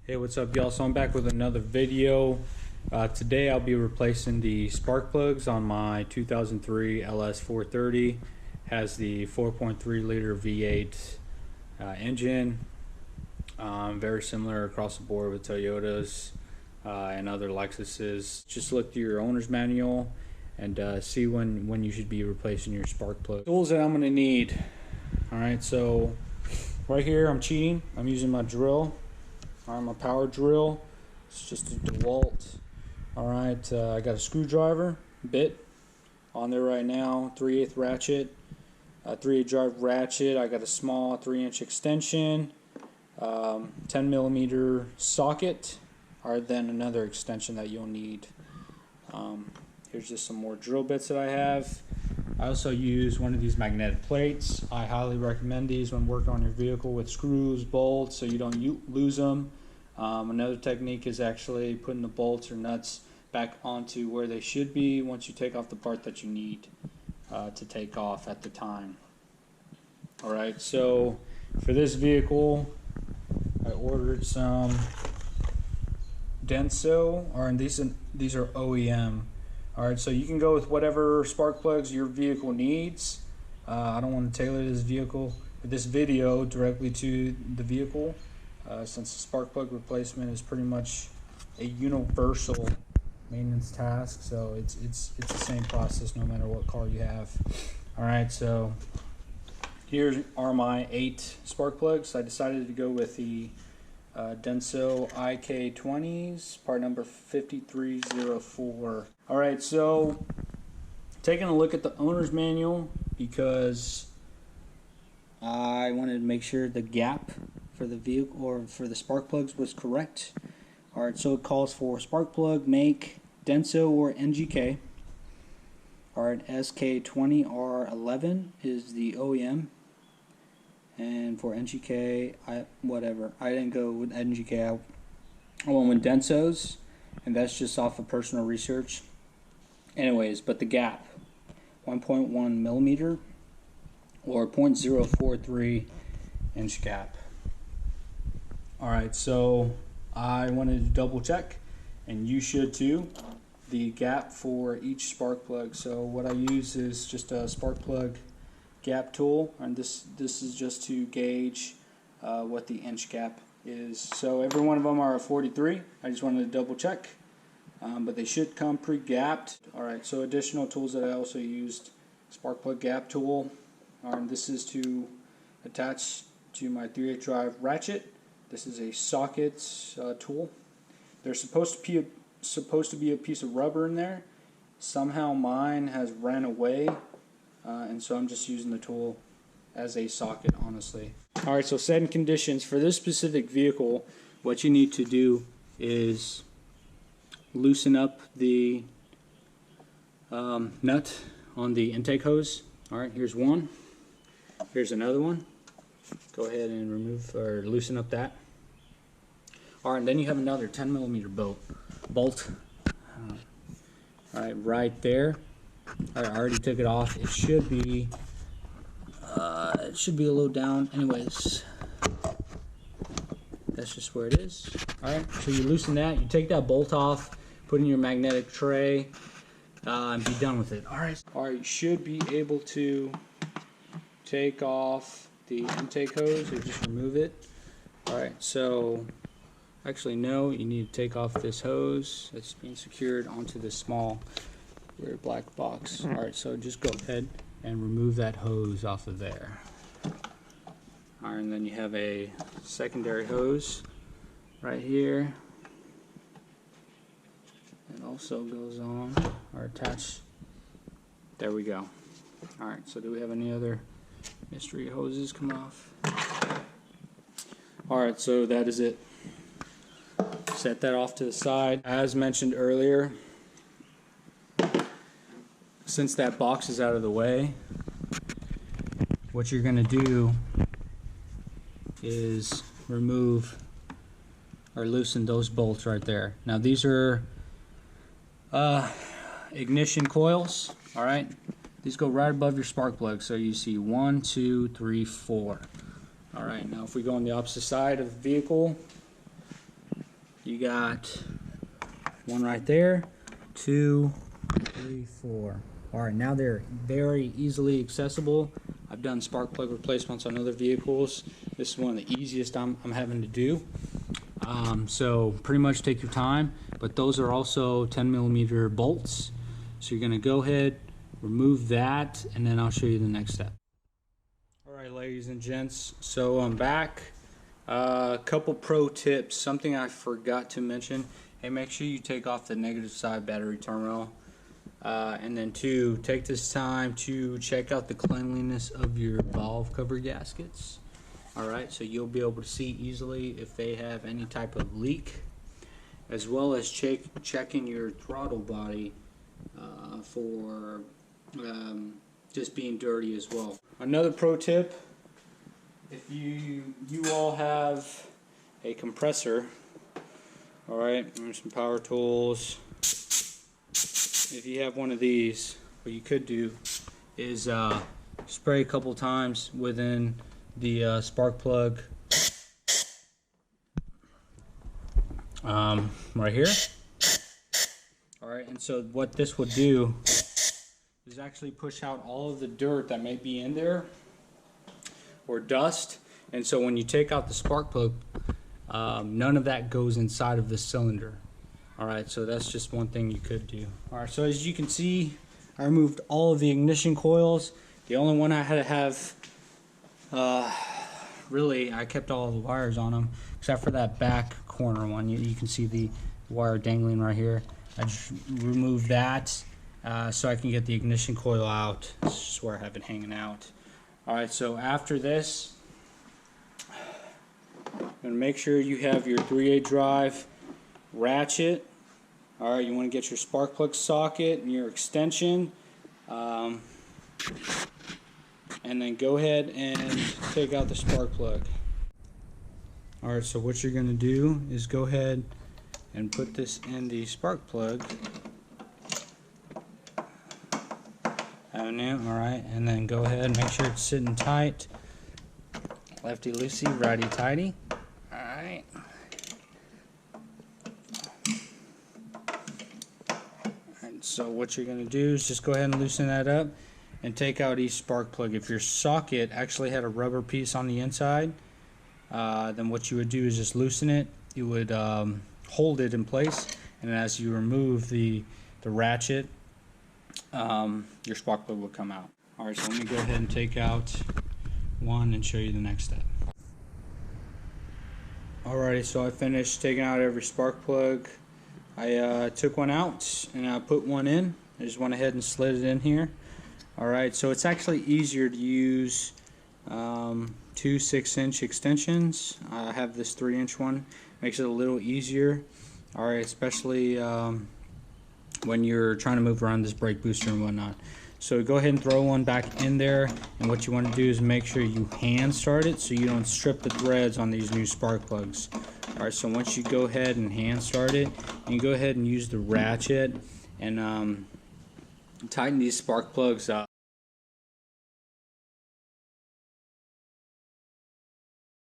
Hey, what's up, y'all? So I'm back with another video. Today I'll be replacing the spark plugs on my 2003 LS 430. Has the 4.3 liter V8 engine. Very similar across the board with Toyotas and other Lexuses. Just look through your owner's manual and see when you should be replacing your spark plug. Tools that I'm going to need. Alright, so right here I'm cheating. I'm using my drill. Alright, my power drill. It's just a DeWalt. Alright, I got a screwdriver bit on there right now, 3/8 ratchet, 3/8 drive ratchet. I got a small 3-inch extension, 10mm socket, or then another extension that you'll need. Here's just some more drill bits that I have. I also use one of these magnetic plates. I highly recommend these when working on your vehicle with screws, bolts, so you don't lose them. Another technique is actually putting the bolts or nuts back onto where they should be once you take off the part that you need to take off at the time. Alright, so for this vehicle I ordered some Denso, or these are OEM. Alright, so you can go with whatever spark plugs your vehicle needs. I don't want to tailor this video directly to the vehicle, since the spark plug replacement is pretty much a universal maintenance task. So it's the same process no matter what car you have. Alright, so here are my 8 spark plugs. I decided to go with the Denso IK20s, part number 5304. Alright, so taking a look at the owner's manual because I wanted to make sure the gap for the vehicle or for the spark plugs was correct. Alright, so it calls for spark plug make Denso or NGK. Alright, SK20R11 is the OEM. And for NGK, I didn't go with NGK. I went with Denso's, and that's just off of personal research. Anyways, but the gap, 1.1 millimeter or 0.043 inch gap. Alright, so I wanted to double check, and you should too, the gap for each spark plug. So what I use is just a spark plug gap tool, and this is just to gauge what the inch gap is. So every one of them are a 43. I just wanted to double check, but they should come pre-gapped. Alright, so additional tools that I also used, spark plug gap tool. This is to attach to my 3/8 drive ratchet. This is a socket tool. There's supposed to be a piece of rubber in there. Somehow mine has ran away. And so I'm just using the tool as a socket, honestly. Alright, so setting conditions for this specific vehicle, what you need to do is loosen up the nut on the intake hose. Alright, here's one. Here's another one. Go ahead and remove or loosen up that. Alright, then you have another 10mm bolt. Alright, right there. I already took it off. It should be a little down. Anyways, that's just where it is. Alright, so you loosen that, you take that bolt off, put it in your magnetic tray, and be done with it. Alright, you should be able to take off the intake hose or just remove it. Alright, so actually no, you need to take off this hose that's being secured onto this small rear black box. Alright, so just go ahead and remove that hose off of there. Alright, and then you have a secondary hose right here. It also goes on or attached. There we go. Alright, so do we have any other mystery hoses come off? Alright, so that is it. Set that off to the side. As mentioned earlier, since that box is out of the way, what you're going to do is remove or loosen those bolts right there. Now these are ignition coils. Alright, these go right above your spark plug, so you see 1, 2, 3, 4. Alright, now if we go on the opposite side of the vehicle, You got one right there, 2, 3, 4. Alright, now they're very easily accessible. I've done spark plug replacements on other vehicles. This is one of the easiest I'm having to do. So pretty much take your time, but those are also 10mm bolts. So you're going to go ahead, remove that, and then I'll show you the next step. Alright, ladies and gents, so I'm back. A couple pro tips, something I forgot to mention. Hey, make sure you take off the negative side battery terminal. And then 2, take this time to check out the cleanliness of your valve cover gaskets. Alright, so you'll be able to see easily if they have any type of leak, as well as checking your throttle body for just being dirty as well. Another pro tip, if you all have a compressor, alright, there's some power tools. If you have one of these, what you could do is spray a couple times within the spark plug right here. Alright, and so what this would do is actually push out all of the dirt that may be in there or dust, and so when you take out the spark plug, none of that goes inside of the cylinder. Alright, so that's just one thing you could do. Alright, so as you can see, I removed all of the ignition coils. The only one I had to have, really, I kept all the wires on them, except for that back corner one. You can see the wire dangling right here. I just removed that so I can get the ignition coil out. This is just where I have it hanging out. Alright, so after this, I'm going to make sure you have your 3/8 drive ratchet. Alright, you want to get your spark plug socket and your extension, and then go ahead and take out the spark plug. Alright, so what you're going to do is go ahead and put this in the spark plug avenue. Alright, and then go ahead and make sure it's sitting tight. Lefty loosey, righty tighty. Alright. So what you're going to do is just go ahead and loosen that up and take out each spark plug. If your socket actually had a rubber piece on the inside, then what you would do is just loosen it. You would hold it in place, and as you remove the ratchet, your spark plug will come out. Alright, so let me go ahead and take out one and show you the next step. Alrighty, so I finished taking out every spark plug. I took one out and I put one in. I just went ahead and slid it in here. Alright, so it's actually easier to use 2 6-inch extensions. I have this 3-inch one. Makes it a little easier. Alright, especially when you're trying to move around this brake booster and whatnot. So go ahead and throw one back in there, and what you want to do is make sure you hand start it so you don't strip the threads on these new spark plugs. Alright, so once you go ahead and hand start it, you can go ahead and use the ratchet and tighten these spark plugs up.